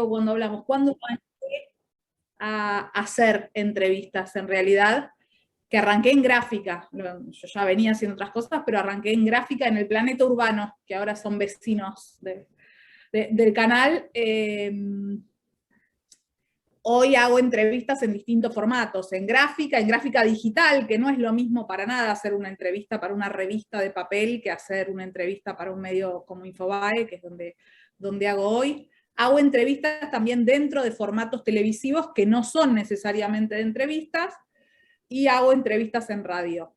cuando hablamos, ¿cuándo arranqué a hacer entrevistas en realidad? Que arranqué en gráfica, yo ya venía haciendo otras cosas, pero arranqué en gráfica en el Planeta Urbano, que ahora son vecinos del canal. Hoy hago entrevistas en distintos formatos, en gráfica digital, que no es lo mismo para nada hacer una entrevista para una revista de papel que hacer una entrevista para un medio como Infobae, que es donde hago hoy. Hago entrevistas también dentro de formatos televisivos que no son necesariamente de entrevistas, y hago entrevistas en radio.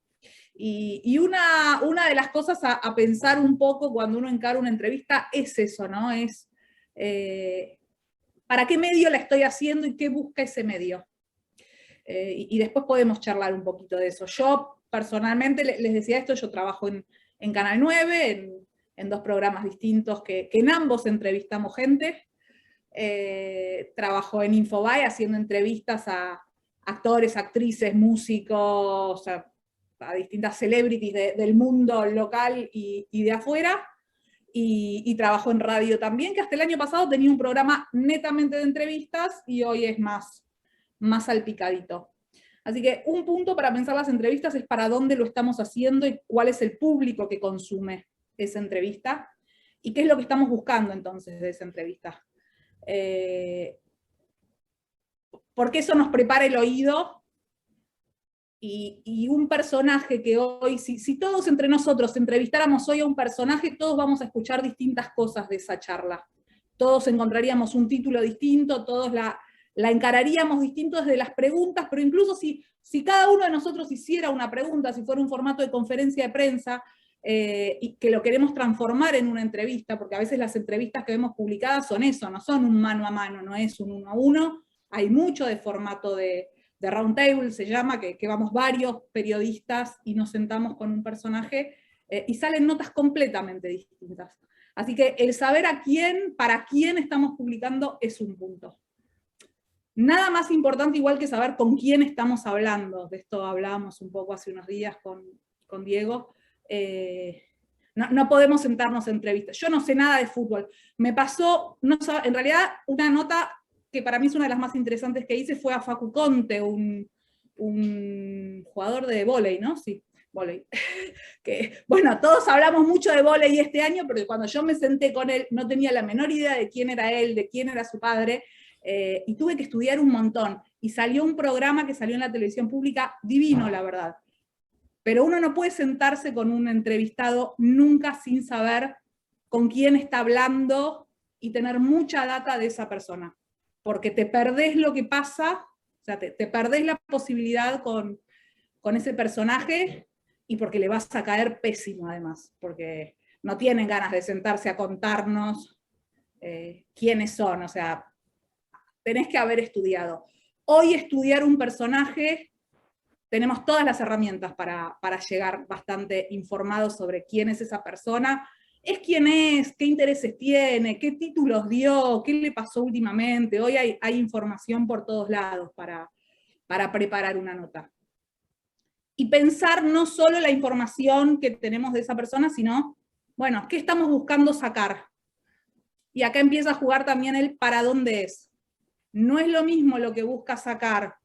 Y una de las cosas a pensar un poco cuando uno encara una entrevista es eso, ¿no? Es ¿para qué medio la estoy haciendo y qué busca ese medio? Y después podemos charlar un poquito de eso. Yo personalmente les decía esto, yo trabajo en Canal 9, en dos programas distintos que en ambos entrevistamos gente. Trabajo en Infobae haciendo entrevistas a actores, actrices, músicos, a distintas celebrities del mundo local y de afuera. Y trabajo en radio también, que hasta el año pasado tenía un programa netamente de entrevistas y hoy es más salpicadito. Así que un punto para pensar las entrevistas es para dónde lo estamos haciendo y cuál es el público que consume esa entrevista y qué es lo que estamos buscando entonces de esa entrevista. Porque eso nos prepara el oído. Y un personaje que hoy, si todos entre nosotros entrevistáramos hoy a un personaje, todos vamos a escuchar distintas cosas de esa charla. Todos encontraríamos un título distinto, todos la encararíamos distinto desde las preguntas, pero incluso si cada uno de nosotros hiciera una pregunta, si fuera un formato de conferencia de prensa, y que lo queremos transformar en una entrevista, porque a veces las entrevistas que vemos publicadas son eso, no son un mano a mano, no es un 1 a 1, hay mucho de formato de round table, se llama, que vamos varios periodistas y nos sentamos con un personaje y salen notas completamente distintas. Así que el saber para quién estamos publicando es un punto. Nada más importante igual que saber con quién estamos hablando. De esto hablábamos un poco hace unos días con Diego. No podemos sentarnos en entrevistas. Yo no sé nada de fútbol. Me pasó, en realidad, una nota que para mí es una de las más interesantes que hice, fue a Facu Conte, un jugador de vóley, ¿no? Sí, vóley. Que, bueno, todos hablamos mucho de vóley este año, pero cuando yo me senté con él, no tenía la menor idea de quién era él, de quién era su padre, y tuve que estudiar un montón. Y salió un programa que salió en la televisión pública, divino, la verdad. Pero uno no puede sentarse con un entrevistado nunca sin saber con quién está hablando y tener mucha data de esa persona. Porque te perdés lo que pasa, o sea, te perdés la posibilidad con ese personaje, y porque le vas a caer pésimo además, porque no tienen ganas de sentarse a contarnos quiénes son, o sea, tenés que haber estudiado. Hoy estudiar un personaje, tenemos todas las herramientas para llegar bastante informados sobre quién es esa persona, es quién es, qué intereses tiene, qué títulos dio, qué le pasó últimamente. Hoy hay información por todos lados para preparar una nota. Y pensar no solo la información que tenemos de esa persona, sino, bueno, ¿qué estamos buscando sacar? Y acá empieza a jugar también el para dónde es. No es lo mismo lo que busca sacar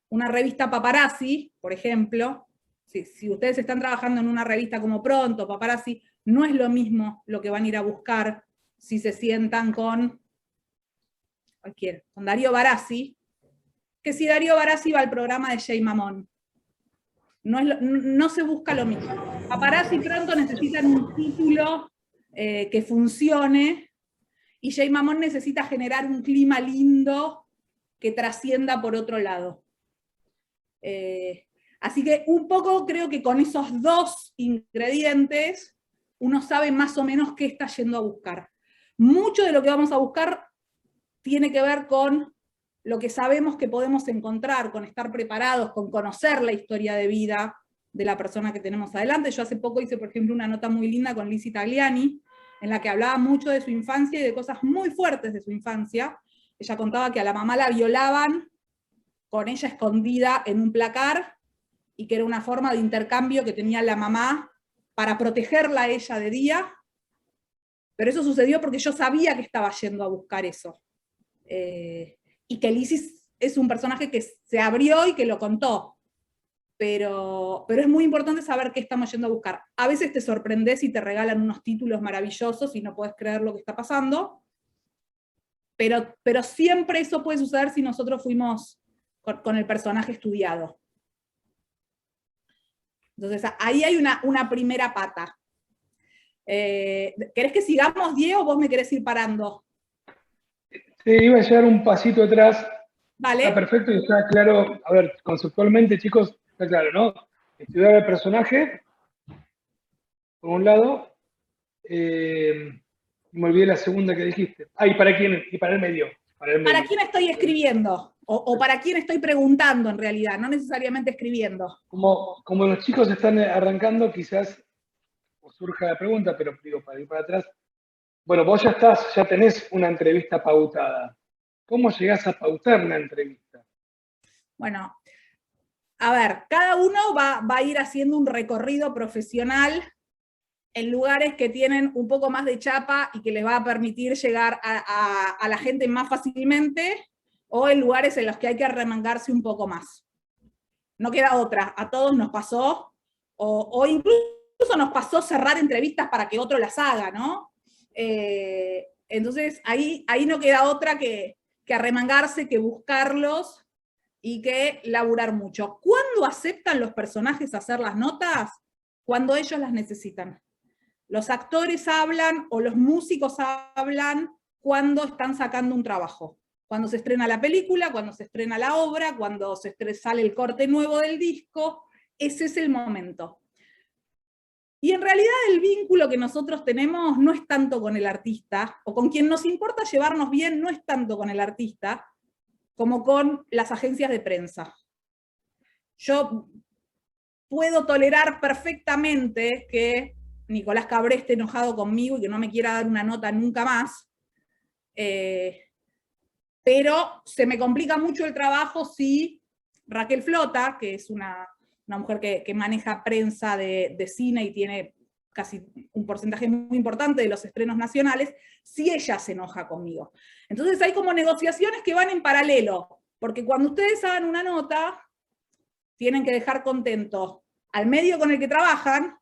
una revista Paparazzi, por ejemplo. Si ustedes están trabajando en una revista como Pronto, Paparazzi, no es lo mismo lo que van a ir a buscar si se sientan con Darío Barassi, que si Darío Barassi va al programa de Jay Mamón. No se busca lo mismo. Paparazzi y Pronto necesitan un título que funcione, y Jay Mamón necesita generar un clima lindo que trascienda por otro lado. Así que un poco creo que con esos dos ingredientes uno sabe más o menos qué está yendo a buscar. Mucho de lo que vamos a buscar tiene que ver con lo que sabemos que podemos encontrar, con estar preparados, con conocer la historia de vida de la persona que tenemos adelante. Yo hace poco hice, por ejemplo, una nota muy linda con Lizzie Tagliani, en la que hablaba mucho de su infancia y de cosas muy fuertes de su infancia. Ella contaba que a la mamá la violaban con ella escondida en un placar, y que era una forma de intercambio que tenía la mamá para protegerla a ella de día, pero eso sucedió porque yo sabía que estaba yendo a buscar eso. y que Lysis es un personaje que se abrió y que lo contó. Pero es muy importante saber qué estamos yendo a buscar. A veces te sorprendes y te regalan unos títulos maravillosos y no puedes creer lo que está pasando, pero siempre eso puede suceder si nosotros fuimos con el personaje estudiado. Entonces ahí hay una primera pata. ¿Querés que sigamos, Diego, o vos me querés ir parando? Sí, iba a llegar un pasito atrás. Está Vale. perfecto y está claro. A ver, conceptualmente, chicos, está claro, ¿no? Estudiar el personaje, por un lado. Me olvidé la segunda que dijiste. Ah, ¿y para quién? Y para el medio. Para el ¿Para medio. quién estoy escribiendo? O para quién estoy preguntando en realidad, no necesariamente escribiendo. Como los chicos están arrancando, quizás os surja la pregunta, pero digo, para ir para atrás. Bueno, vos ya tenés una entrevista pautada. ¿Cómo llegás a pautar una entrevista? Bueno, a ver, cada uno va a ir haciendo un recorrido profesional en lugares que tienen un poco más de chapa y que les va a permitir llegar a la gente más fácilmente, o en lugares en los que hay que arremangarse un poco más. No queda otra, a todos nos pasó, o incluso nos pasó cerrar entrevistas para que otro las haga, ¿no? Entonces ahí no queda otra que arremangarse, que buscarlos y que laburar mucho. ¿Cuándo aceptan los personajes hacer las notas? Cuando ellos las necesitan. Los actores hablan o los músicos hablan cuando están sacando un trabajo. Cuando se estrena la película, cuando se estrena la obra, cuando sale el corte nuevo del disco, ese es el momento. Y en realidad el vínculo que nosotros tenemos no es tanto con el artista, o con quien nos importa llevarnos bien no es tanto con el artista, como con las agencias de prensa. Yo puedo tolerar perfectamente que Nicolás Cabré esté enojado conmigo y que no me quiera dar una nota nunca más, pero se me complica mucho el trabajo si Raquel Flota, que es una mujer que maneja prensa de cine y tiene casi un porcentaje muy importante de los estrenos nacionales, si ella se enoja conmigo. Entonces hay como negociaciones que van en paralelo, porque cuando ustedes hagan una nota, tienen que dejar contento al medio con el que trabajan,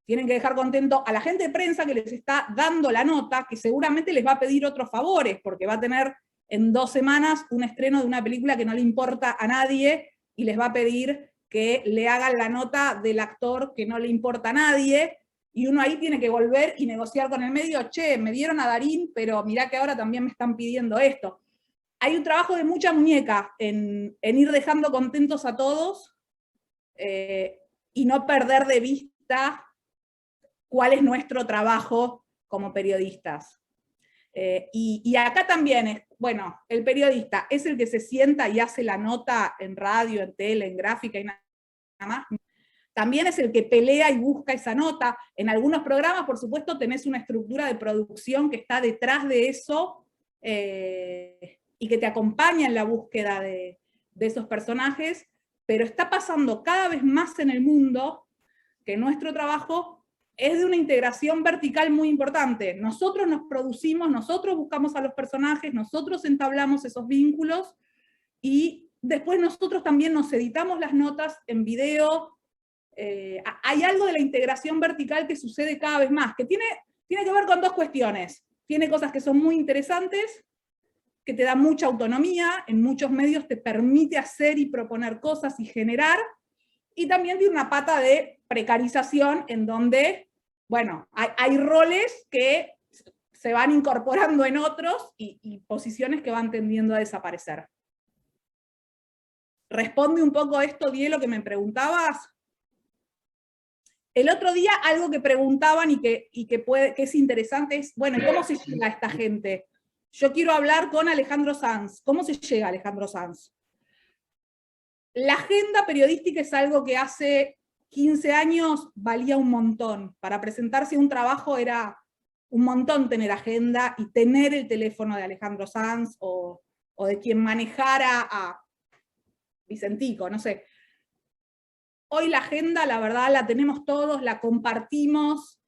tienen que dejar contento a la gente de prensa que les está dando la nota, que seguramente les va a pedir otros favores, porque va a tener en 2 semanas un estreno de una película que no le importa a nadie y les va a pedir que le hagan la nota del actor que no le importa a nadie, y uno ahí tiene que volver y negociar con el medio, che, me dieron a Darín, pero mirá que ahora también me están pidiendo esto. Hay un trabajo de mucha muñeca en ir dejando contentos a todos y no perder de vista cuál es nuestro trabajo como periodistas. Y acá también es, bueno, el periodista es el que se sienta y hace la nota en radio, en tele, en gráfica y nada más. También es el que pelea y busca esa nota. En algunos programas, por supuesto, tenés una estructura de producción que está detrás de eso y que te acompaña en la búsqueda de esos personajes, pero está pasando cada vez más en el mundo que nuestro trabajo es de una integración vertical muy importante. Nosotros nos producimos, nosotros buscamos a los personajes, nosotros entablamos esos vínculos y después nosotros también nos editamos las notas en video. Hay algo de la integración vertical que sucede cada vez más, que tiene que ver con 2 cuestiones. Tiene cosas que son muy interesantes, que te da mucha autonomía, en muchos medios te permite hacer y proponer cosas y generar, y también tiene una pata de precarización en donde, bueno, hay roles que se van incorporando en otros y posiciones que van tendiendo a desaparecer. ¿Responde un poco esto, Diego, lo que me preguntabas? El otro día algo que preguntaban y que es interesante es, bueno, ¿y cómo se llega a esta gente? Yo quiero hablar con Alejandro Sanz. ¿Cómo se llega a Alejandro Sanz? La agenda periodística es algo que hace 15 años valía un montón. Para presentarse a un trabajo era un montón tener agenda y tener el teléfono de Alejandro Sanz o de quien manejara a Vicentico, no sé. Hoy la agenda, la verdad, la tenemos todos, la compartimos.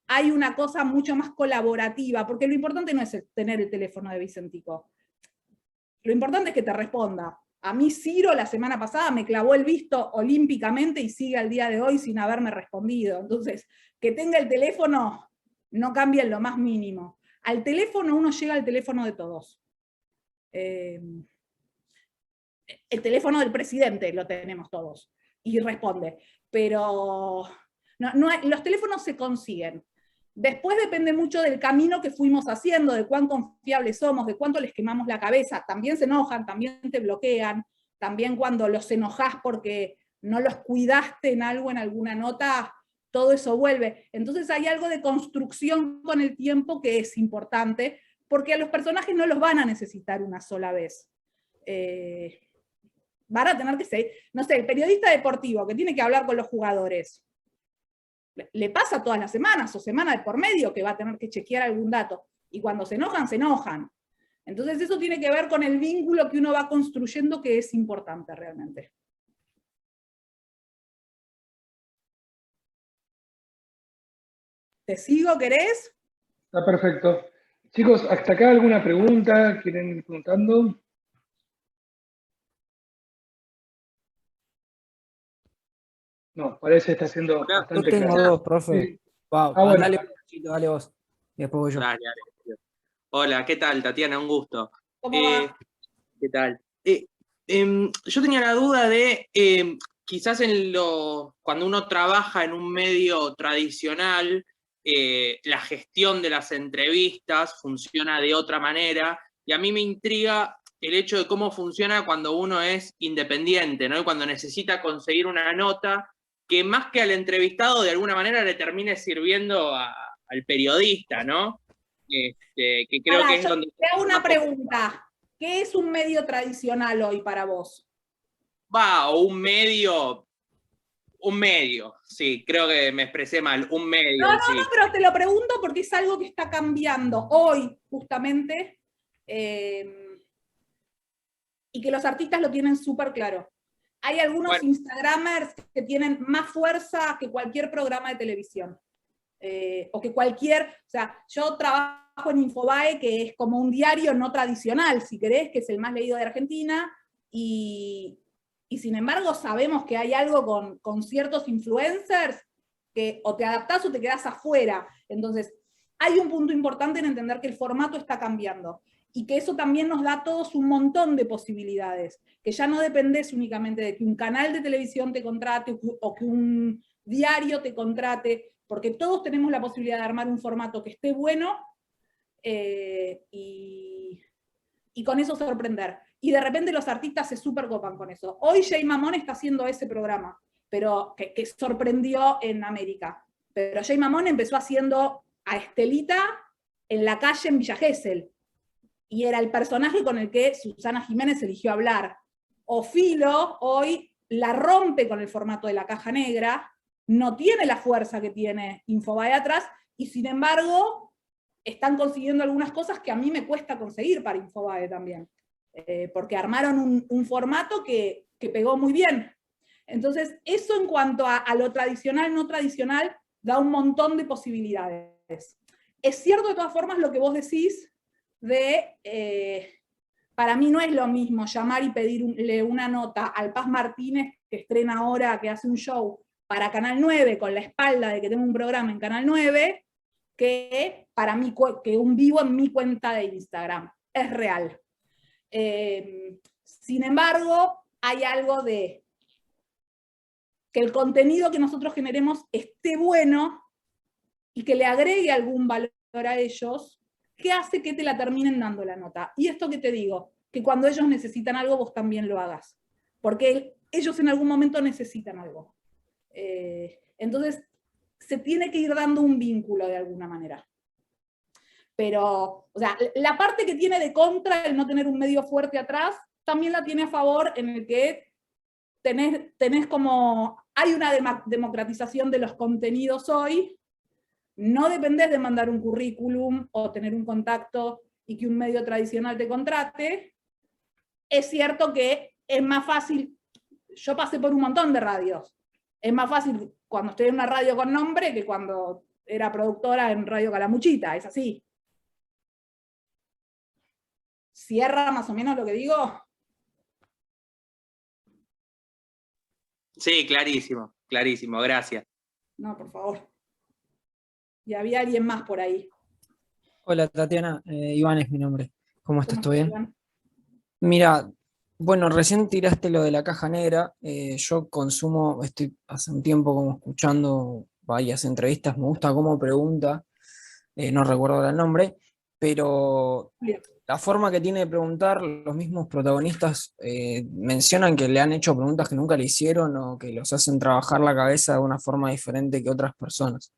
Hay una cosa mucho más colaborativa, porque lo importante no es tener el teléfono de Vicentico. Lo importante es que te responda. A mí Ciro la semana pasada me clavó el visto olímpicamente y sigue al día de hoy sin haberme respondido. Entonces, que tenga el teléfono no cambia en lo más mínimo. Al teléfono uno llega al teléfono de todos. El teléfono del presidente lo tenemos todos y responde. Pero los teléfonos se consiguen. Después depende mucho del camino que fuimos haciendo, de cuán confiables somos, de cuánto les quemamos la cabeza. También se enojan, también te bloquean, también cuando los enojás porque no los cuidaste en algo, en alguna nota, todo eso vuelve. Entonces hay algo de construcción con el tiempo que es importante, porque a los personajes no los van a necesitar una sola vez. Van a tener que ser, no sé, el periodista deportivo que tiene que hablar con los jugadores, le pasa todas las semanas, o semana de por medio, que va a tener que chequear algún dato. Y cuando se enojan, se enojan. Entonces eso tiene que ver con el vínculo que uno va construyendo, que es importante realmente. ¿Te sigo, querés? Está perfecto. Chicos, ¿hasta acá alguna pregunta? ¿Quieren ir preguntando? No, parece que está siendo bastante Yo tengo claro. dos, profe. Sí. Wow, Bueno. dale vos. Y después voy yo. Dale. Hola, ¿qué tal, Tatiana? Un gusto. ¿Cómo va? ¿Qué tal? Yo tenía la duda de, quizás cuando uno trabaja en un medio tradicional, la gestión de las entrevistas funciona de otra manera, y a mí me intriga el hecho de cómo funciona cuando uno es independiente, ¿no? Y cuando necesita conseguir una nota que más que al entrevistado de alguna manera le termine sirviendo al periodista, ¿no? Que creo que es donde... Te hago una pregunta. ¿Qué es un medio tradicional hoy para vos? O un medio, sí, creo que me expresé mal, un medio. No, sí. no, pero te lo pregunto porque es algo que está cambiando hoy, justamente, y que los artistas lo tienen súper claro. Hay algunos Instagramers que tienen más fuerza que cualquier programa de televisión. O que o sea, yo trabajo en Infobae, que es como un diario no tradicional, si querés, que es el más leído de Argentina, y sin embargo sabemos que hay algo con ciertos influencers que o te adaptás o te quedás afuera. Entonces, hay un punto importante en entender que el formato está cambiando, y que eso también nos da a todos un montón de posibilidades, que ya no dependés únicamente de que un canal de televisión te contrate o que un diario te contrate, porque todos tenemos la posibilidad de armar un formato que esté bueno y con eso sorprender. Y de repente los artistas se súper copan con eso. Hoy Jay Mamón está haciendo ese programa, pero que sorprendió en América. Pero Jay Mamón empezó haciendo a Estelita en la calle en Villa Gesell, y era el personaje con el que Susana Jiménez eligió hablar. O Filo hoy la rompe con el formato de la caja negra, no tiene la fuerza que tiene Infobae atrás, y sin embargo están consiguiendo algunas cosas que a mí me cuesta conseguir para Infobae también, porque armaron un formato que pegó muy bien. Entonces, eso en cuanto a lo tradicional, no tradicional, da un montón de posibilidades. Es cierto de todas formas lo que vos decís para mí no es lo mismo llamar y pedirle una nota al Paz Martínez, que estrena ahora, que hace un show para Canal 9, con la espalda de que tengo un programa en Canal 9, que para mí, que un vivo en mi cuenta de Instagram. Es real. Sin embargo, hay algo de que el contenido que nosotros generemos esté bueno y que le agregue algún valor a ellos, que hace que te la terminen dando la nota. Y esto que te digo, que cuando ellos necesitan algo, vos también lo hagas. Porque ellos en algún momento necesitan algo. Entonces, se tiene que ir dando un vínculo de alguna manera. Pero, o sea, la parte que tiene de contra el no tener un medio fuerte atrás, también la tiene a favor en el que tenés como, hay una democratización de los contenidos hoy, no dependés de mandar un currículum o tener un contacto y que un medio tradicional te contrate. Es cierto que es más fácil, yo pasé por un montón de radios, es más fácil cuando estoy en una radio con nombre que cuando era productora en Radio Calamuchita, es así. ¿Cierra más o menos lo que digo? Sí, clarísimo, clarísimo, gracias. No, por favor. Y había alguien más por ahí. Hola Tatiana, Iván es mi nombre. ¿Cómo estás? ¿Cómo ¿Todo estás, bien? Iván? Mira, bueno, recién tiraste lo de la caja negra. Yo consumo, estoy hace un tiempo como escuchando varias entrevistas, me gusta cómo pregunta, no recuerdo ahora el nombre, pero Bien. la forma que tiene de preguntar, los mismos protagonistas mencionan que le han hecho preguntas que nunca le hicieron o que los hacen trabajar la cabeza de una forma diferente que otras personas.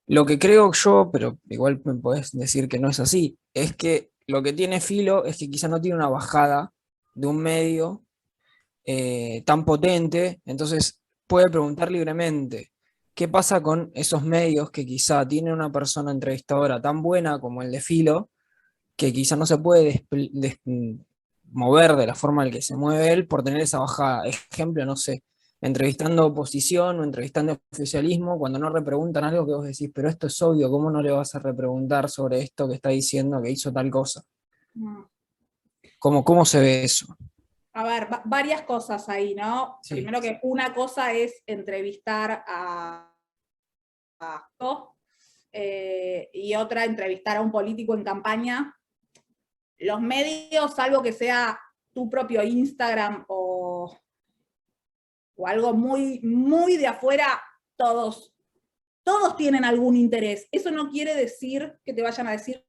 Lo que creo yo, pero igual me podés decir que no es así, es que lo que tiene Filo es que quizá no tiene una bajada de un medio tan potente, entonces puede preguntar libremente. ¿Qué pasa con esos medios que quizá tienen una persona entrevistadora tan buena como el de Filo, que quizá no se puede mover de la forma en que se mueve él por tener esa bajada? Ejemplo, no sé, entrevistando oposición o entrevistando oficialismo, cuando no repreguntan algo que vos decís, pero esto es obvio, ¿cómo no le vas a repreguntar sobre esto que está diciendo que hizo tal cosa? No. ¿Cómo se ve eso? A ver, varias cosas ahí, ¿no? Sí. Primero que una cosa es entrevistar y otra entrevistar a un político en campaña. Los medios, salvo que sea tu propio Instagram o algo muy, muy de afuera, todos tienen algún interés. Eso no quiere decir que te vayan a decir,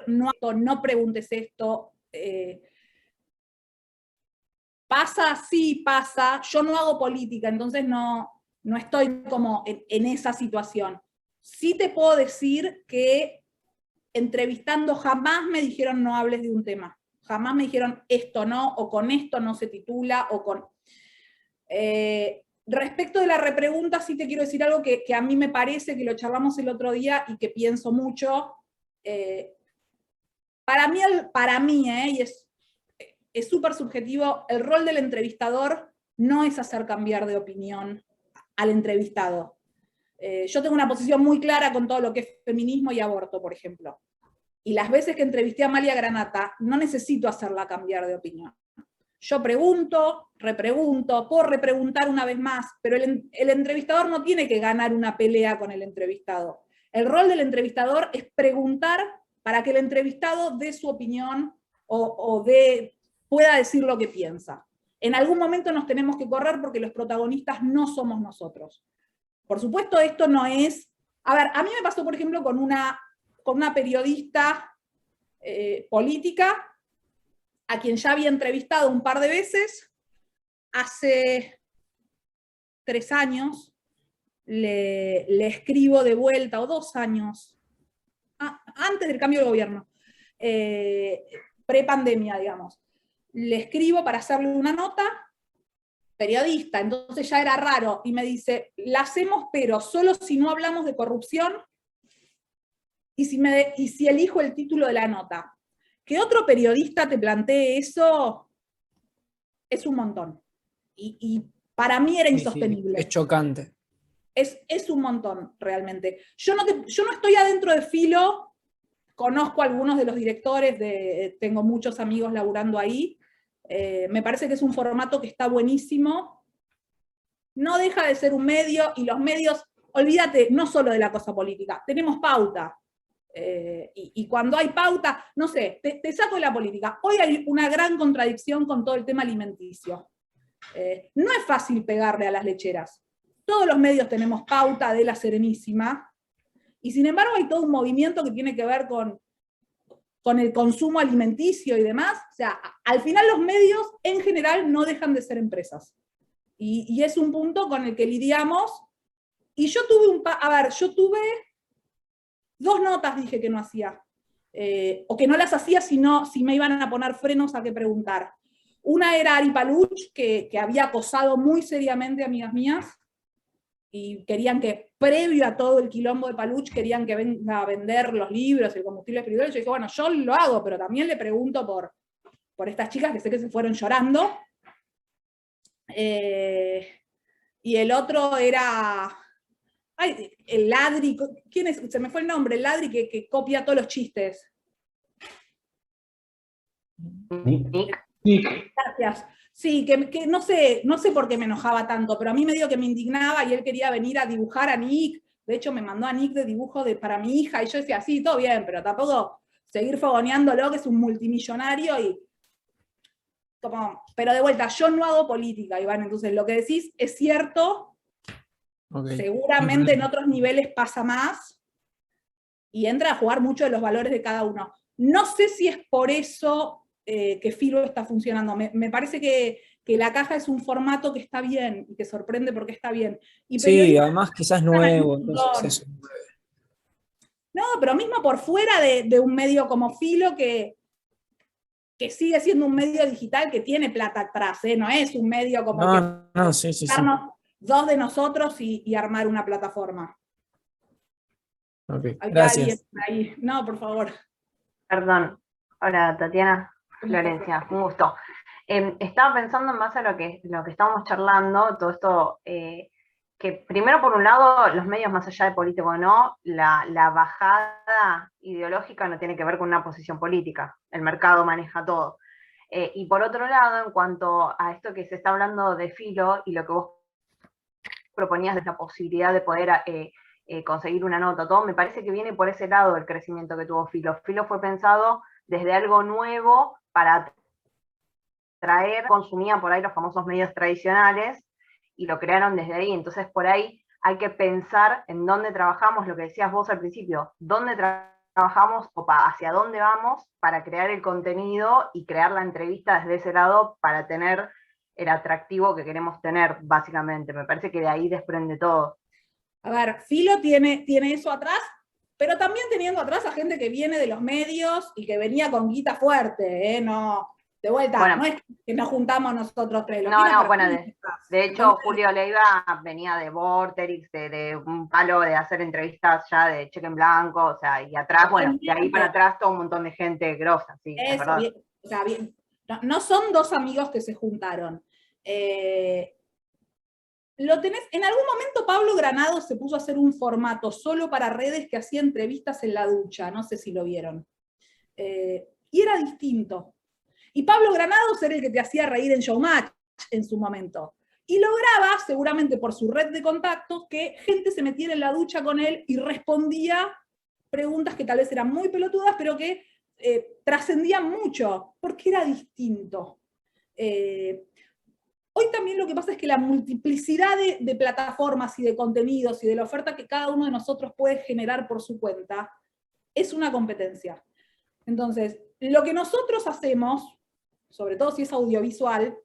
no preguntes esto. Pasa, sí pasa. Yo no hago política, entonces no estoy como en esa situación. Sí te puedo decir que entrevistando jamás me dijeron no hables de un tema. Jamás me dijeron esto no, o con esto no se titula, o con... respecto de la repregunta, sí te quiero decir algo que a mí me parece, que lo charlamos el otro día y que pienso mucho. Para mí, y es súper subjetivo, el rol del entrevistador no es hacer cambiar de opinión al entrevistado. Yo tengo una posición muy clara con todo lo que es feminismo y aborto, por ejemplo. Y las veces que entrevisté a Amalia Granata, no necesito hacerla cambiar de opinión. Yo pregunto, repregunto, puedo repreguntar una vez más, pero el entrevistador no tiene que ganar una pelea con el entrevistado. El rol del entrevistador es preguntar para que el entrevistado dé su opinión o pueda decir lo que piensa. En algún momento nos tenemos que correr porque los protagonistas no somos nosotros. Por supuesto, esto no es... A ver, a mí me pasó, por ejemplo, con una periodista política a quien ya había entrevistado un par de veces. Hace 3 años le escribo de vuelta, o 2 años, antes del cambio de gobierno, pre-pandemia, digamos. Le escribo para hacerle una nota, periodista, entonces ya era raro, y me dice, la hacemos, pero solo si no hablamos de corrupción y si elijo el título de la nota. Que otro periodista te plantee eso es un montón. Y para mí era insostenible. Sí, es chocante. Es un montón, realmente. Yo no estoy adentro de Filo, conozco a algunos de los directores, tengo muchos amigos laburando ahí. Me parece que es un formato que está buenísimo. No deja de ser un medio, y los medios, olvídate, no solo de la cosa política, tenemos pauta. Y cuando hay pauta, no sé, te saco de la política. Hoy hay una gran contradicción con todo el tema alimenticio. No es fácil pegarle a las lecheras. Todos los medios tenemos pauta de la Serenísima, y sin embargo hay todo un movimiento que tiene que ver con el consumo alimenticio y demás. O sea, al final los medios en general no dejan de ser empresas. Y es un punto con el que lidiamos. Y yo tuve 2 notas, dije que no hacía. O que no las hacía si me iban a poner frenos a qué preguntar. Una era Ari Paluch, que había acosado muy seriamente a amigas mías, y querían que, previo a todo el quilombo de Paluch, querían que venga a vender los libros, el combustible espiritual. Yo dije, bueno, yo lo hago, pero también le pregunto por estas chicas que sé que se fueron llorando. Y el otro era... Ay, el ladri, ¿quién es? Se me fue el nombre, el ladri que copia todos los chistes. Nick. Nick, Gracias. Sí, que no sé por qué me enojaba tanto, pero a mí me dijo que me indignaba y él quería venir a dibujar a Nick. De hecho, me mandó a Nick de dibujo para mi hija y yo decía, sí, todo bien, pero tampoco seguir fogoneándolo, que es un multimillonario y como, pero de vuelta, yo no hago política, Iván, entonces lo que decís es cierto, Ok. seguramente en otros niveles pasa más y entra a jugar mucho de los valores de cada uno. No sé si es por eso que Filo está funcionando. Me parece que la caja es un formato que está bien y que sorprende porque está bien. Y Sí, además quizás nuevo, un entonces eso. no, pero mismo por fuera de un medio como Filo que sigue siendo un medio digital que tiene plata atrás, no es un medio como No, sí, sí, sí. darnos dos de nosotros y armar una plataforma. Ok, Hay alguien gracias. ahí. No, por favor. Perdón. Hola, Tatiana. Florencia, un gusto. Estaba pensando en base a lo que estábamos charlando, todo esto, que primero por un lado, los medios más allá de político o no, la bajada ideológica no tiene que ver con una posición política, el mercado maneja todo. Y por otro lado, en cuanto a esto que se está hablando de Filo y lo que vos proponías de la posibilidad de poder conseguir una nota, todo, me parece que viene por ese lado el crecimiento que tuvo Filo. Filo fue pensado desde algo nuevo para traer, consumían por ahí los famosos medios tradicionales y lo crearon desde ahí. Entonces por ahí hay que pensar en dónde trabajamos, lo que decías vos al principio, dónde trabajamos o hacia dónde vamos para crear el contenido y crear la entrevista desde ese lado para tener el atractivo que queremos tener, básicamente. Me parece que de ahí desprende todo. A ver, Filo tiene eso atrás, pero también teniendo atrás a gente que viene de los medios y que venía con guita fuerte, no, de vuelta, bueno, no es que nos juntamos nosotros tres. No, bueno, de hecho Julio Leiva venía de Vorterix, de un palo de hacer entrevistas ya de cheque en blanco, o sea, y atrás, bueno, de ahí para atrás todo un montón de gente grosa, sí, es verdad. Bien, o sea, bien. No son dos amigos que se juntaron. En algún momento Pablo Granado se puso a hacer un formato solo para redes que hacía entrevistas en la ducha, no sé si lo vieron. Y era distinto. Y Pablo Granados era el que te hacía reír en Showmatch en su momento. Y lograba, seguramente por su red de contactos, que gente se metiera en la ducha con él y respondía preguntas que tal vez eran muy pelotudas, pero que trascendían mucho, porque era distinto. Hoy también lo que pasa es que la multiplicidad de plataformas y de contenidos y de la oferta que cada uno de nosotros puede generar por su cuenta es una competencia. Entonces, lo que nosotros hacemos, sobre todo si es audiovisual,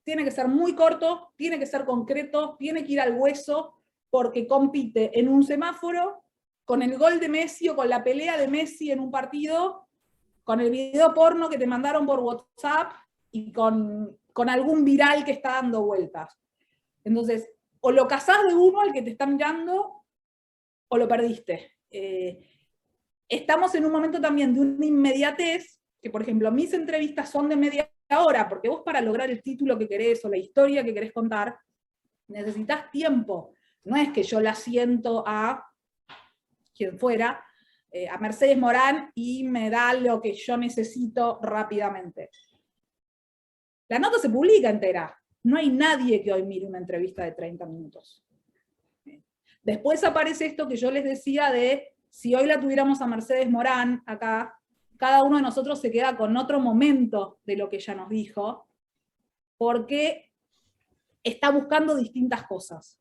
tiene que ser muy corto, tiene que ser concreto, tiene que ir al hueso, porque compite en un semáforo, con el gol de Messi o con la pelea de Messi en un partido, con el video porno que te mandaron por WhatsApp y con algún viral que está dando vueltas. Entonces, o lo cazás de uno al que te está mirando, o lo perdiste. Estamos en un momento también de una inmediatez, que por ejemplo mis entrevistas son de media hora, porque vos para lograr el título que querés o la historia que querés contar, necesitas tiempo. No es que yo la siento a quien fuera, a Mercedes Morán, y me da lo que yo necesito rápidamente. La nota se publica entera. No hay nadie que hoy mire una entrevista de 30 minutos. Después aparece esto que yo les decía de, si hoy la tuviéramos a Mercedes Morán acá, cada uno de nosotros se queda con otro momento de lo que ella nos dijo, porque está buscando distintas cosas.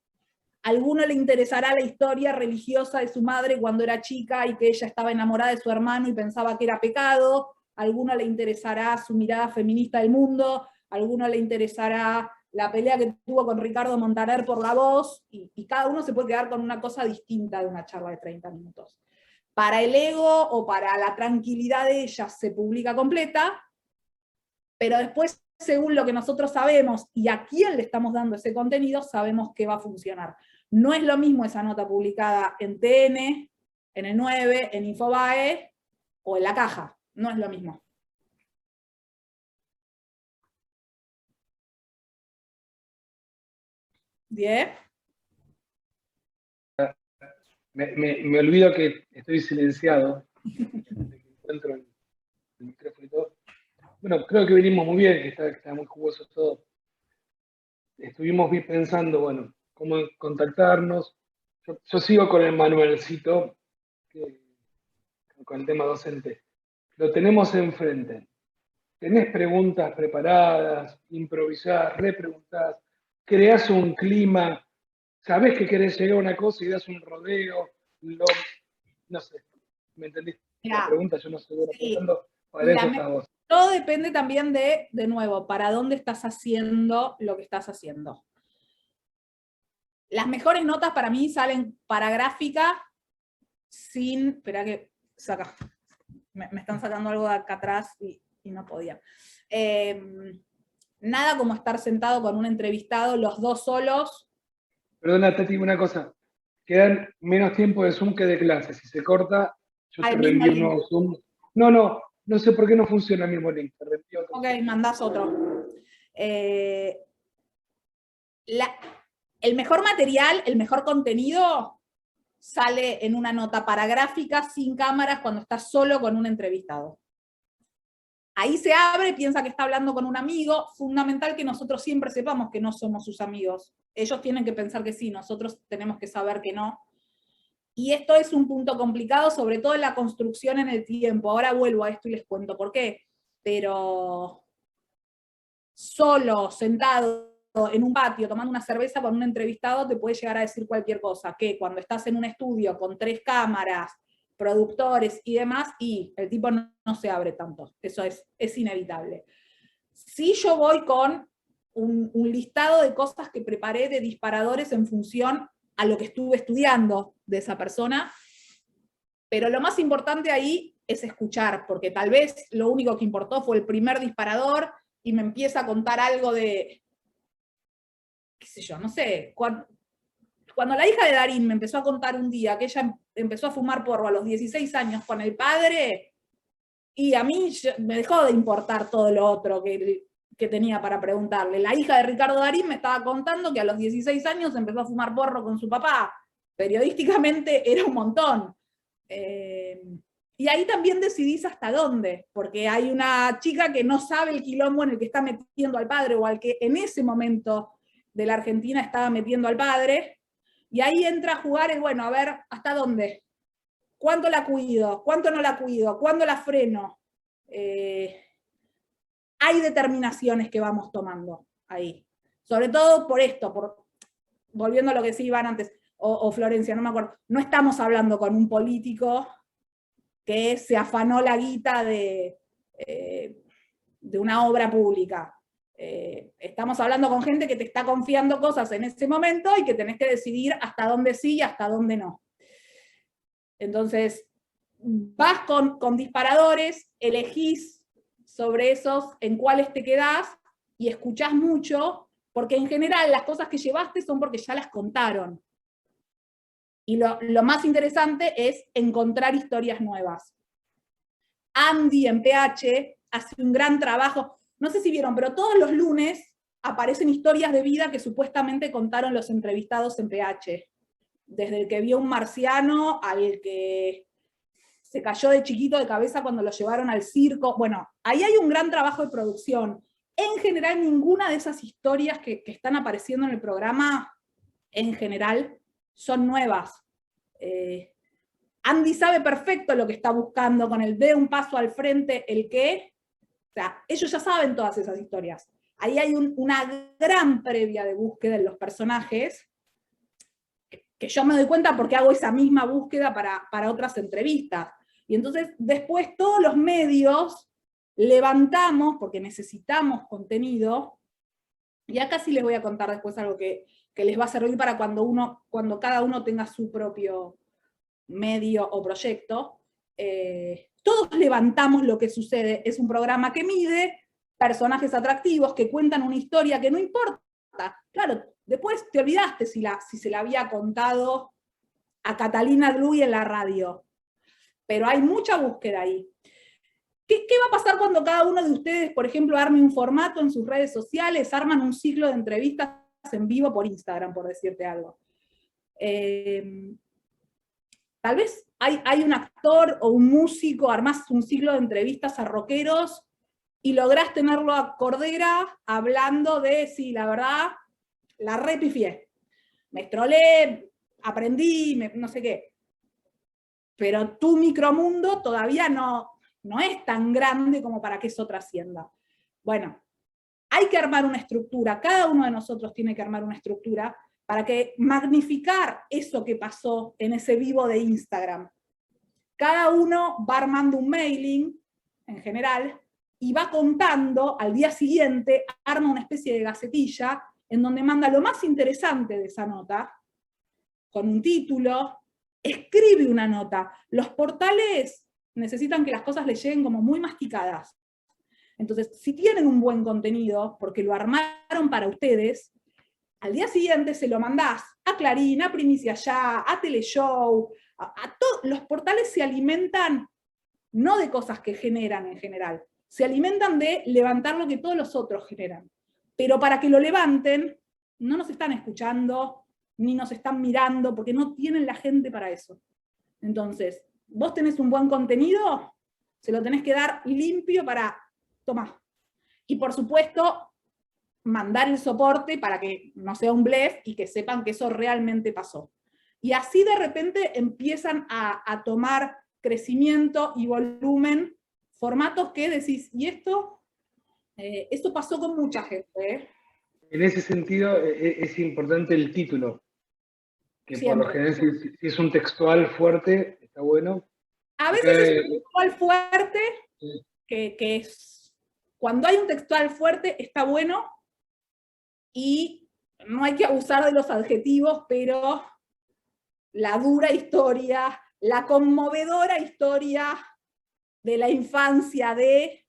A alguno le interesará la historia religiosa de su madre cuando era chica y que ella estaba enamorada de su hermano y pensaba que era pecado. A alguno le interesará su mirada feminista del mundo. A alguno le interesará la pelea que tuvo con Ricardo Montaner por La Voz, y cada uno se puede quedar con una cosa distinta de una charla de 30 minutos. Para el ego o para la tranquilidad de ella se publica completa, pero después, según lo que nosotros sabemos y a quién le estamos dando ese contenido, sabemos que va a funcionar. No es lo mismo esa nota publicada en TN, en el 9, en Infobae o en La Caja. No es lo mismo. ¿Bien? Me olvido que estoy silenciado. Encuentro el micrófono y todo. bueno, creo que venimos muy bien, que está muy jugoso todo. Estuvimos pensando, bueno, cómo contactarnos. Yo sigo con el manualcito, con el tema docente. Lo tenemos enfrente. Tenés preguntas preparadas, improvisás, repreguntás, creás un clima, sabés que querés llegar a una cosa y das un rodeo, no sé, ¿me entendiste? La Mirá, pregunta yo no sé bueno sí, preguntando, para eso está vos. todo depende también de nuevo, para dónde estás haciendo lo que estás haciendo. Las mejores notas para mí salen para gráfica sin, espera que saca, me están sacando algo de acá atrás y no podía. Nada como estar sentado con un entrevistado, los dos solos. Perdona, Tati, una cosa. Quedan menos tiempo de Zoom que de clase. Si se corta, yo te Al mismo reenvío un link. nuevo Zoom. No sé por qué no funciona el mismo link. Te reenvío otro. Ok, mandás otro. El mejor material, el mejor contenido sale en una nota para gráfica sin cámaras cuando estás solo con un entrevistado. Ahí se abre, piensa que está hablando con un amigo. Fundamental que nosotros siempre sepamos que no somos sus amigos. Ellos tienen que pensar que sí, nosotros tenemos que saber que no. Y esto es un punto complicado, sobre todo en la construcción en el tiempo. Ahora vuelvo a esto y les cuento por qué. Pero solo, sentado en un patio, tomando una cerveza con un entrevistado, te puede llegar a decir cualquier cosa. Que cuando estás en un estudio con 3 cámaras, productores y demás, y el tipo no se abre tanto. Eso es inevitable. Si yo voy con un listado de cosas que preparé de disparadores en función a lo que estuve estudiando de esa persona, pero lo más importante ahí es escuchar, porque tal vez lo único que importó fue el primer disparador y me empieza a contar algo de, qué sé yo, no sé, cuando la hija de Darín me empezó a contar un día que ella empezó a fumar porro a los 16 años con el padre, y a mí me dejó de importar todo lo otro que tenía para preguntarle. La hija de Ricardo Darín me estaba contando que a los 16 años empezó a fumar porro con su papá. Periodísticamente era un montón. Y ahí también decidís hasta dónde, porque hay una chica que no sabe el quilombo en el que está metiendo al padre, o al que en ese momento de la Argentina estaba metiendo al padre, y ahí entra a jugar el, bueno, a ver, ¿hasta dónde? ¿Cuánto la cuido? ¿Cuánto no la cuido? ¿Cuándo la freno? Hay determinaciones que vamos tomando ahí. Sobre todo por esto, volviendo a lo que sí Iván antes, o Florencia, no me acuerdo, no estamos hablando con un político que se afanó la guita de una obra pública. Estamos hablando con gente que te está confiando cosas en ese momento y que tenés que decidir hasta dónde sí y hasta dónde no. Entonces, vas con disparadores, elegís sobre esos en cuáles te quedás y escuchás mucho, porque en general las cosas que llevaste son porque ya las contaron. Y lo más interesante es encontrar historias nuevas. Andy en PH hace un gran trabajo, no sé si vieron, pero todos los lunes aparecen historias de vida que supuestamente contaron los entrevistados en PH. Desde el que vio un marciano al que se cayó de chiquito de cabeza cuando lo llevaron al circo. Bueno, ahí hay un gran trabajo de producción. En general, ninguna de esas historias que están apareciendo en el programa, en general, son nuevas. Andy sabe perfecto lo que está buscando con el de un paso al frente, el qué. O sea, ellos ya saben todas esas historias. Ahí hay una gran previa de búsqueda en los personajes, que yo me doy cuenta porque hago esa misma búsqueda para otras entrevistas. Y entonces después todos los medios levantamos, porque necesitamos contenido, y acá sí les voy a contar después algo que les va a servir para cuando cada uno tenga su propio medio o proyecto. Todos levantamos lo que sucede. Es un programa que mide personajes atractivos, que cuentan una historia que no importa. Claro, después te olvidaste si se la había contado a Catalina Druy en la radio. Pero hay mucha búsqueda ahí. ¿Qué va a pasar cuando cada uno de ustedes, por ejemplo, arme un formato en sus redes sociales, arman un ciclo de entrevistas en vivo por Instagram, por decirte algo? Tal vez hay un actor o un músico, armás un ciclo de entrevistas a rockeros y lográs tenerlo a Cordera hablando de, sí, la verdad, la repifié. Me estrolé, aprendí, no sé qué. Pero tu micromundo todavía no es tan grande como para que eso trascienda. Bueno, hay que armar una estructura, cada uno de nosotros tiene que armar una estructura para que magnificar eso que pasó en ese vivo de Instagram. Cada uno va armando un mailing, en general, y va contando, al día siguiente, arma una especie de gacetilla, en donde manda lo más interesante de esa nota, con un título, escribe una nota. Los portales necesitan que las cosas les lleguen como muy masticadas. Entonces, si tienen un buen contenido, porque lo armaron para ustedes, al día siguiente se lo mandás a Clarín, a Primicia Ya, a Teleshow, a todos. Los portales se alimentan no de cosas que generan en general, se alimentan de levantar lo que todos los otros generan. Pero para que lo levanten, no nos están escuchando, ni nos están mirando, porque no tienen la gente para eso. Entonces, vos tenés un buen contenido, se lo tenés que dar limpio para, tomá. Y por supuesto, mandar el soporte para que no sea un blef y que sepan que eso realmente pasó. Y así de repente empiezan a tomar crecimiento y volumen, formatos que decís, ¿y esto? Esto pasó con mucha gente, ¿eh? En ese sentido, es importante el título, que Siempre. por lo general, si es un textual fuerte, está bueno. A veces es un textual fuerte, que es, cuando hay un textual fuerte está bueno, y no hay que abusar de los adjetivos, pero la dura historia, la conmovedora historia de la infancia de...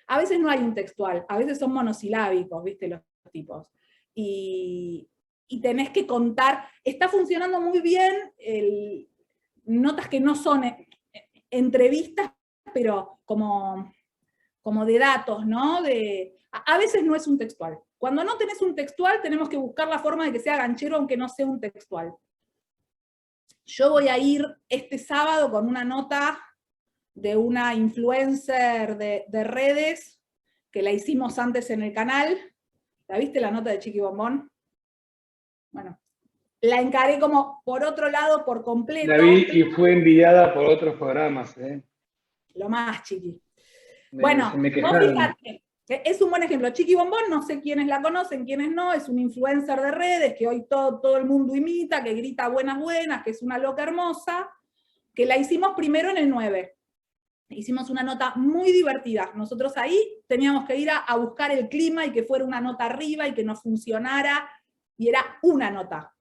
a veces no hay un textual, a veces son monosilábicos, ¿viste? Los tipos. Y tenés que contar, está funcionando muy bien notas que no son entrevistas, pero como de datos, ¿no? A veces no es un textual. Cuando no tenés un textual, tenemos que buscar la forma de que sea ganchero, aunque no sea un textual. Yo voy a ir este sábado con una nota de una influencer de redes, que la hicimos antes en el canal. ¿La viste la nota de Chiqui Bombón? Bueno, la encaré como por otro lado, por completo. La vi y fue envidiada por otros programas, ¿eh? Lo más, Chiqui. Bueno, vos fíjate, es un buen ejemplo. Chiqui Bombón, no sé quiénes la conocen, quiénes no, es un influencer de redes que hoy todo el mundo imita, que grita buenas, buenas, que es una loca hermosa, que la hicimos primero en el 9. Hicimos una nota muy divertida. Nosotros ahí teníamos que ir a buscar el clima y que fuera una nota arriba y que no funcionara, y era una nota.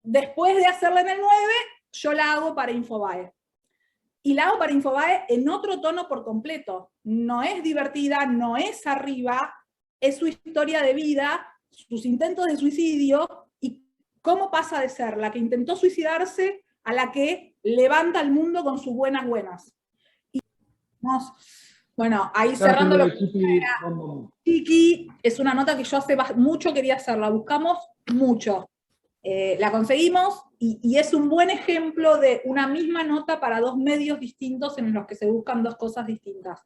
Después de hacerla en el 9, yo la hago para Infobae. Y la hago para Infobae en otro tono por completo. No es divertida, no es arriba, es su historia de vida, sus intentos de suicidio, y cómo pasa de ser la que intentó suicidarse a la que levanta al mundo con sus buenas buenas. Y bueno, ahí cerrando lo que Chiqui, es una nota que yo hace mucho quería hacer, la buscamos mucho. La conseguimos, y es un buen ejemplo de una misma nota para dos medios distintos en los que se buscan dos cosas distintas.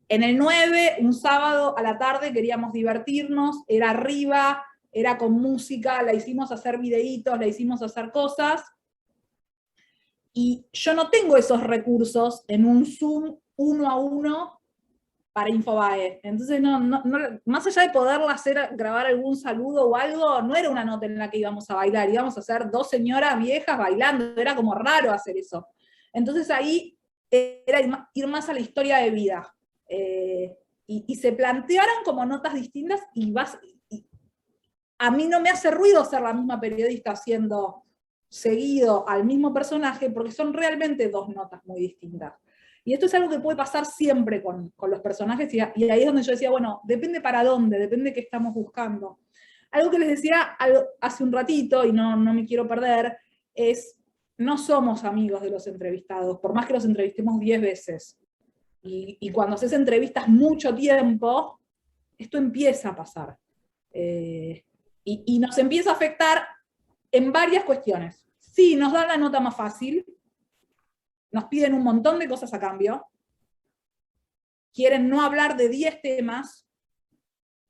En el 9, un sábado a la tarde, queríamos divertirnos, era arriba, era con música, la hicimos hacer videitos, la hicimos hacer cosas, y yo no tengo esos recursos en un Zoom 1 a 1 para Infobae. Entonces, más allá de poderla hacer, grabar algún saludo o algo, no era una nota en la que íbamos a bailar, íbamos a ser dos señoras viejas bailando, era como raro hacer eso. Entonces ahí era ir más a la historia de vida. Y se plantearon como notas distintas, y a mí no me hace ruido ser la misma periodista haciendo seguido al mismo personaje, porque son realmente dos notas muy distintas. Y esto es algo que puede pasar siempre con los personajes, y ahí es donde yo decía, bueno, depende para dónde, depende qué estamos buscando. Algo que les decía hace un ratito, y no me quiero perder, es, no somos amigos de los entrevistados, por más que los entrevistemos 10 veces. Y cuando haces entrevistas mucho tiempo, esto empieza a pasar. Y nos empieza a afectar en varias cuestiones. Sí, nos dan la nota más fácil, nos piden un montón de cosas a cambio, quieren no hablar de 10 temas,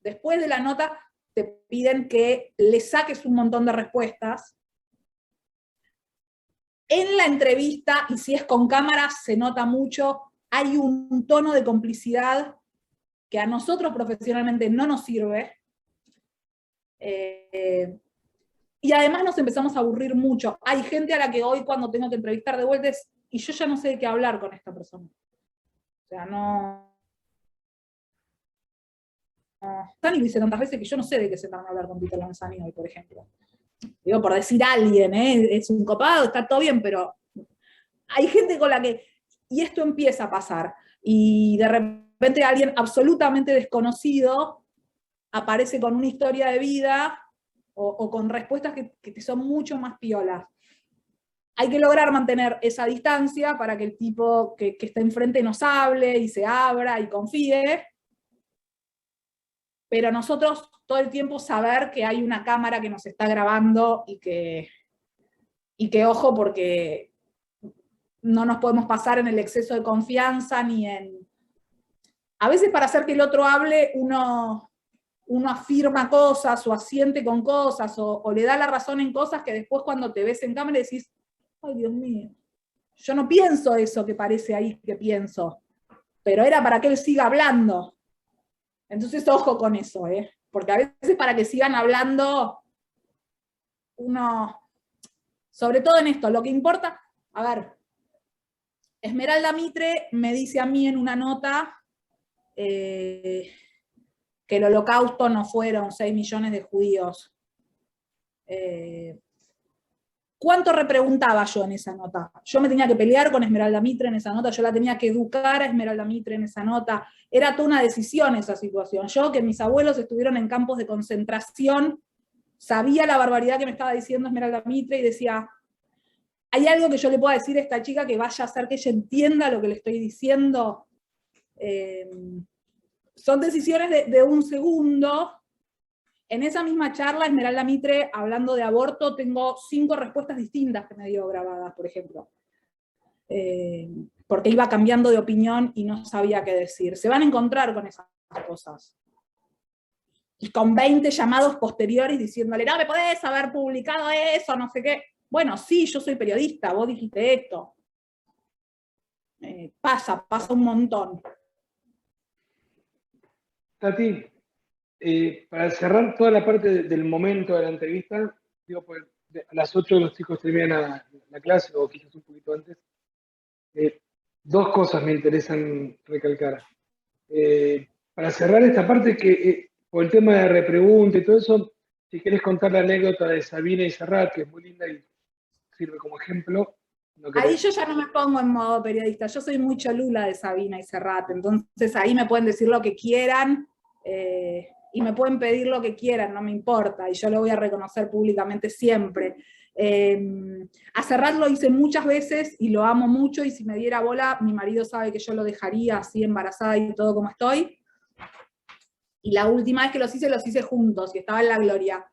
después de la nota te piden que le saques un montón de respuestas. En la entrevista, y si es con cámara, se nota mucho, hay un tono de complicidad que a nosotros profesionalmente no nos sirve. Y además nos empezamos a aburrir mucho. Hay gente a la que hoy cuando tengo que entrevistar de vuelta y yo ya no sé de qué hablar con esta persona. O sea, no... Lanzani lo hice tantas veces que yo no sé de qué se van a hablar con Peter Lanzani hoy, por ejemplo. Digo, por decir a alguien, es un copado, está todo bien, pero hay gente con la que... Y esto empieza a pasar. Y de repente alguien absolutamente desconocido aparece con una historia de vida o con respuestas que son mucho más piolas. Hay que lograr mantener esa distancia para que el tipo que está enfrente nos hable y se abra y confíe, pero nosotros todo el tiempo saber que hay una cámara que nos está grabando y que ojo, porque no nos podemos pasar en el exceso de confianza ni en... A veces para hacer que el otro hable, uno afirma cosas o asiente con cosas o le da la razón en cosas que después cuando te ves en cámara decís, ay Dios mío, yo no pienso eso que parece ahí que pienso, pero era para que él siga hablando. Entonces ojo con eso, porque a veces para que sigan hablando, uno, sobre todo en esto, lo que importa, a ver, Esmeralda Mitre me dice a mí en una nota que el holocausto no fueron 6 millones de judíos. ¿Cuánto repreguntaba yo en esa nota? Yo me tenía que pelear con Esmeralda Mitre en esa nota, yo la tenía que educar a Esmeralda Mitre en esa nota, era toda una decisión esa situación. Yo, que mis abuelos estuvieron en campos de concentración, sabía la barbaridad que me estaba diciendo Esmeralda Mitre y decía, ¿hay algo que yo le pueda decir a esta chica que vaya a hacer que ella entienda lo que le estoy diciendo? Son decisiones de un segundo. En esa misma charla, Esmeralda Mitre, hablando de aborto, tengo 5 respuestas distintas que me dio grabadas, por ejemplo. Porque iba cambiando de opinión y no sabía qué decir. Se van a encontrar con esas cosas. Y con 20 llamados posteriores diciéndole, no, me podés haber publicado eso, no sé qué. Bueno, sí, yo soy periodista, vos dijiste esto. Pasa un montón. Tati, para cerrar toda la parte del momento de la entrevista, digo, pues, a las 8 los chicos terminan la clase, o quizás un poquito antes. 2 cosas me interesan recalcar. Para cerrar esta parte, que por el tema de repregunta y todo eso, si querés contar la anécdota de Sabina y Serrat, que es muy linda y sirve como ejemplo. No ahí yo ya no me pongo en modo periodista, yo soy muy cholula de Sabina y Serrat, entonces ahí me pueden decir lo que quieran, y me pueden pedir lo que quieran, no me importa, y yo lo voy a reconocer públicamente siempre. A Serrat lo hice muchas veces y lo amo mucho, y si me diera bola, mi marido sabe que yo lo dejaría así embarazada y todo como estoy. Y la última vez que los hice juntos, y estaba en la gloria.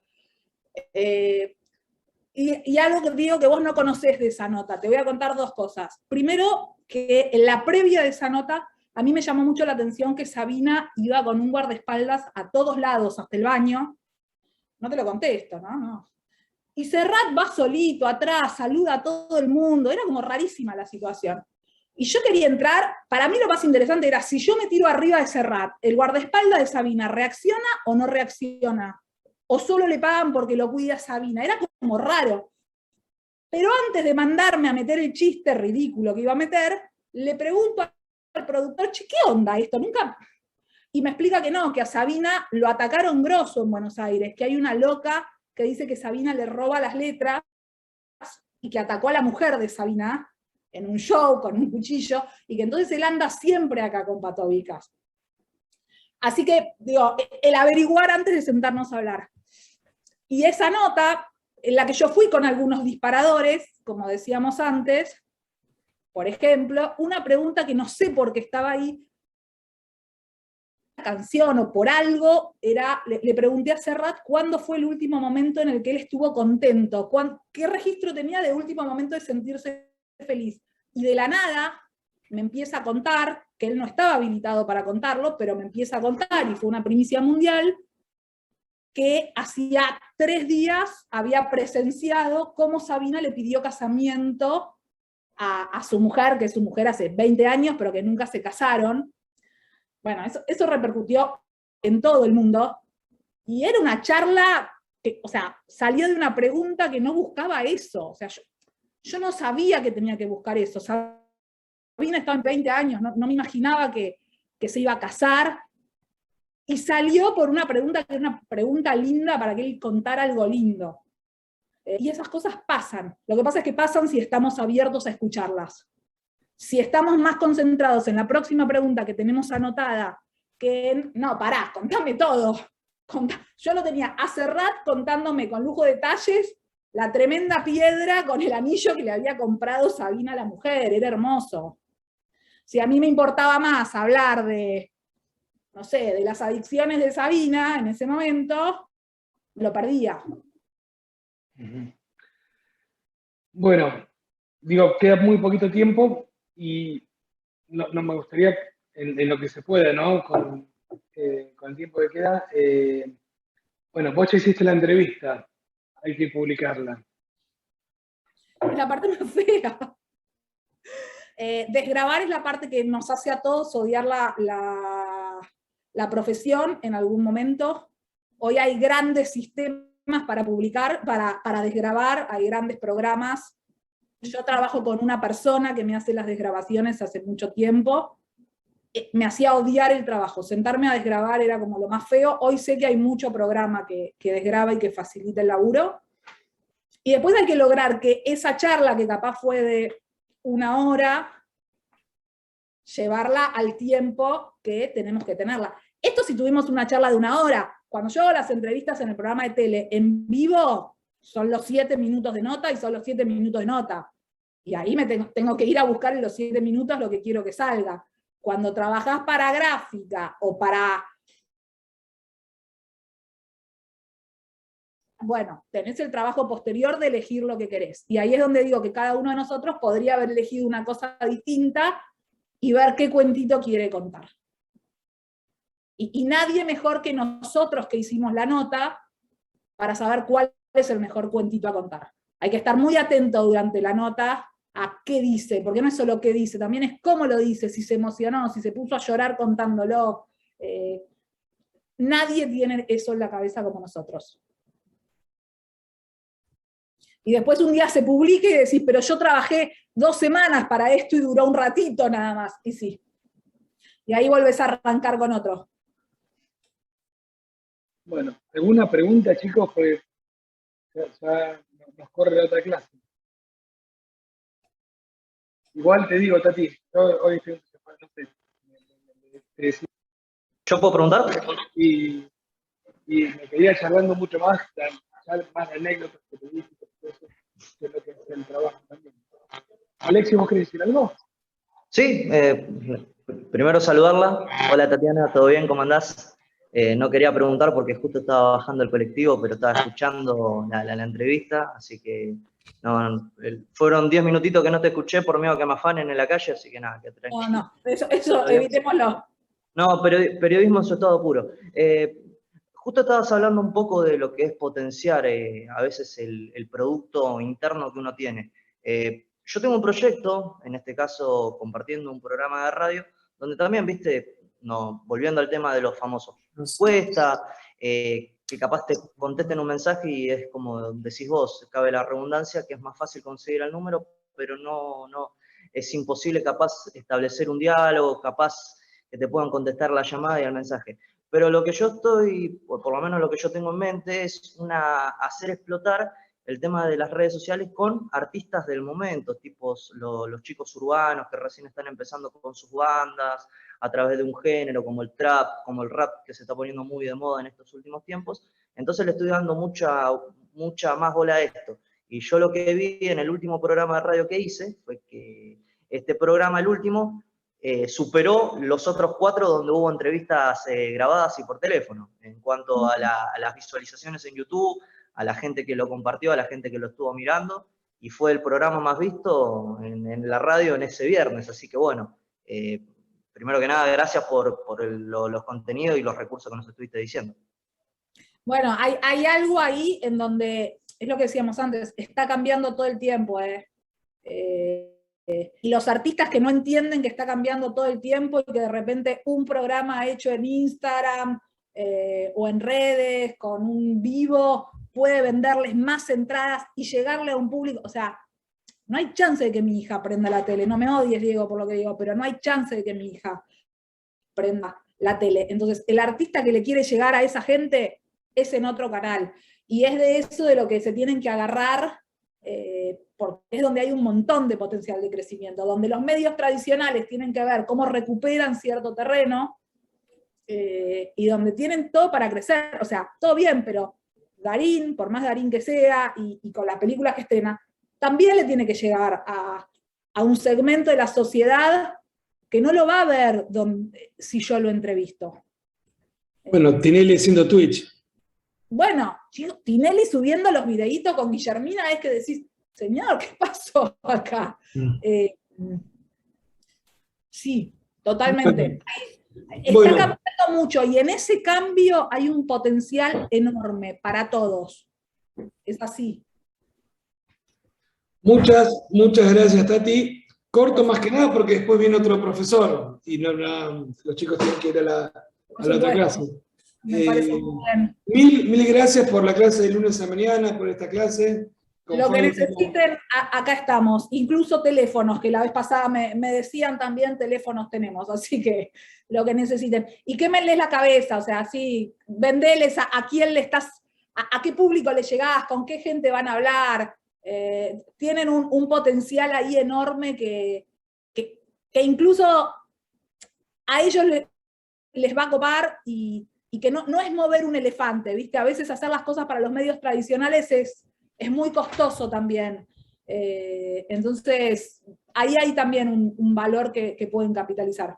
Y algo que digo que vos no conocés de esa nota, te voy a contar 2 cosas. Primero, que en la previa de esa nota, a mí me llamó mucho la atención que Sabina iba con un guardaespaldas a todos lados, hasta el baño. No te lo contesto, ¿no? No. Y Serrat va solito, atrás, saluda a todo el mundo, era como rarísima la situación. Y yo quería entrar, para mí lo más interesante era, si yo me tiro arriba de Serrat, ¿el guardaespaldas de Sabina reacciona o no reacciona? ¿O solo le pagan porque lo cuida Sabina? Era como raro. Pero antes de mandarme a meter el chiste ridículo que iba a meter, le pregunto al productor, che, ¿qué onda esto? Nunca... Y me explica que no, que a Sabina lo atacaron grosso en Buenos Aires, que hay una loca que dice que Sabina le roba las letras y que atacó a la mujer de Sabina en un show con un cuchillo, y que entonces él anda siempre acá con Patobicas. Así que, digo, el averiguar antes de sentarnos a hablar. Y esa nota, en la que yo fui con algunos disparadores, como decíamos antes, por ejemplo, una pregunta que no sé por qué estaba ahí, canción o por algo, era, le pregunté a Serrat cuándo fue el último momento en el que él estuvo contento, qué registro tenía de último momento de sentirse feliz. Y de la nada me empieza a contar, que él no estaba habilitado para contarlo, pero me empieza a contar, y fue una primicia mundial, que hacía 3 días había presenciado cómo Sabina le pidió casamiento a su mujer, que es su mujer hace 20 años, pero que nunca se casaron. Bueno, eso repercutió en todo el mundo, y era una charla que, o sea, salió de una pregunta que no buscaba eso, o sea, yo no sabía que tenía que buscar eso. Sabina estaba en 20 años, no me imaginaba que se iba a casar, y salió por una pregunta que era una pregunta linda para que él contara algo lindo. Y esas cosas pasan. Lo que pasa es que pasan si estamos abiertos a escucharlas. Si estamos más concentrados en la próxima pregunta que tenemos anotada, que en, no, pará, contame todo. Yo lo tenía a Serrat contándome con lujo de detalles la tremenda piedra con el anillo que le había comprado Sabina a la mujer, era hermoso. Si a mí me importaba más hablar de, no sé, de las adicciones de Sabina en ese momento, lo perdía. Bueno, digo, queda muy poquito tiempo y no me gustaría, en lo que se pueda, ¿no? Con el tiempo que queda. Bueno, vos ya hiciste la entrevista, hay que publicarla. Es la parte más fea. Desgrabar es la parte que nos hace a todos odiar la profesión en algún momento. Hoy hay grandes sistemas para publicar, para desgrabar, hay grandes programas. Yo trabajo con una persona que me hace las desgrabaciones hace mucho tiempo. Me hacía odiar el trabajo, sentarme a desgrabar era como lo más feo. Hoy sé que hay mucho programa que desgraba y que facilita el laburo. Y después hay que lograr que esa charla, que capaz fue de 1 hora, llevarla al tiempo que tenemos que tenerla. Esto si tuvimos una charla de 1 hora. Cuando yo hago las entrevistas en el programa de tele en vivo, son los 7 minutos de nota y son los 7 minutos de nota. Y ahí me tengo que ir a buscar en los 7 minutos lo que quiero que salga. Cuando trabajás para gráfica o para... Bueno, tenés el trabajo posterior de elegir lo que querés. Y ahí es donde digo que cada uno de nosotros podría haber elegido una cosa distinta y ver qué cuentito quiere contar. Y nadie mejor que nosotros que hicimos la nota para saber cuál es el mejor cuentito a contar. Hay que estar muy atento durante la nota a qué dice, porque no es solo qué dice, también es cómo lo dice, si se emocionó, si se puso a llorar contándolo. Nadie tiene eso en la cabeza como nosotros. Y después un día se publica y decís, pero yo trabajé 2 semanas para esto y duró un ratito nada más. Y sí. Y ahí volvés a arrancar con otro. Bueno, ¿alguna pregunta, chicos? Porque ya nos corre la otra clase. Igual te digo, Tati, yo hoy estoy, no sé, ¿Yo puedo preguntar? y me quería charlando mucho más, más de anécdotas que te dije, que lo que es el trabajo también. Alexis, ¿vos querés decir algo? Sí, primero saludarla. Hola Tatiana, ¿todo bien? ¿Cómo andás? No quería preguntar porque justo estaba bajando el colectivo, pero estaba escuchando la entrevista, así que no, fueron 10 minutitos que no te escuché por miedo a que me afanen en la calle, así que nada, que tranquilo. No, eso evitémoslo. No, periodismo en su estado puro. Justo estabas hablando un poco de lo que es potenciar a veces el producto interno que uno tiene. Yo tengo un proyecto, en este caso compartiendo un programa de radio, donde también, viste, volviendo al tema de los famosos encuestas, que capaz te contesten un mensaje y es como decís vos, cabe la redundancia, que es más fácil conseguir el número, pero no es imposible capaz establecer un diálogo, capaz que te puedan contestar la llamada y el mensaje. Pero lo que yo estoy, o por lo menos lo que yo tengo en mente, es hacer explotar el tema de las redes sociales con artistas del momento, tipo los chicos urbanos que recién están empezando con sus bandas, a través de un género como el trap, como el rap, que se está poniendo muy de moda en estos últimos tiempos. Entonces le estoy dando mucha más bola a esto. Y yo lo que vi en el último programa de radio que hice fue que este programa, el último, superó los otros 4 donde hubo entrevistas grabadas y por teléfono, en cuanto a las visualizaciones en YouTube, a la gente que lo compartió, a la gente que lo estuvo mirando, y fue el programa más visto en la radio en ese viernes, así que bueno, Primero que nada, gracias por los contenidos y los recursos que nos estuviste diciendo. Bueno, hay algo ahí en donde, es lo que decíamos antes, está cambiando todo el tiempo. Y los artistas que no entienden que está cambiando todo el tiempo y que de repente un programa hecho en Instagram o en redes, con un vivo, puede venderles más entradas y llegarle a un público. O sea, no hay chance de que mi hija prenda la tele. No me odies, Diego, por lo que digo, pero no hay chance de que mi hija prenda la tele. Entonces, el artista que le quiere llegar a esa gente es en otro canal. Y es de eso de lo que se tienen que agarrar, porque es donde hay un montón de potencial de crecimiento, donde los medios tradicionales tienen que ver cómo recuperan cierto terreno, y donde tienen todo para crecer. O sea, todo bien, pero Darín, por más Darín que sea, y con las películas que estrena, también le tiene que llegar a un segmento de la sociedad que no lo va a ver si yo lo entrevisto. Bueno, Tinelli haciendo Twitch. Bueno, Tinelli subiendo los videitos con Guillermina, es que decís, señor, ¿qué pasó acá? Sí, totalmente. Está cambiando mucho, y en ese cambio hay un potencial enorme para todos. Es así. Muchas gracias, Tati. Corto más que nada porque después viene otro profesor y los chicos tienen que ir a la otra clase. Me parece muy bien. Mil gracias por la clase de lunes a mañana, por esta clase. Lo que necesiten, acá estamos. Incluso teléfonos, que la vez pasada me decían también, teléfonos tenemos, así que lo que necesiten. Y quémenles la cabeza, o sea, sí, vendeles a quién le estás, a qué público le llegás, con qué gente van a hablar. Tienen un potencial ahí enorme que incluso a ellos les va a copar, y que no es mover un elefante, ¿viste? A veces hacer las cosas para los medios tradicionales es muy costoso también. Entonces, ahí hay también un valor que pueden capitalizar.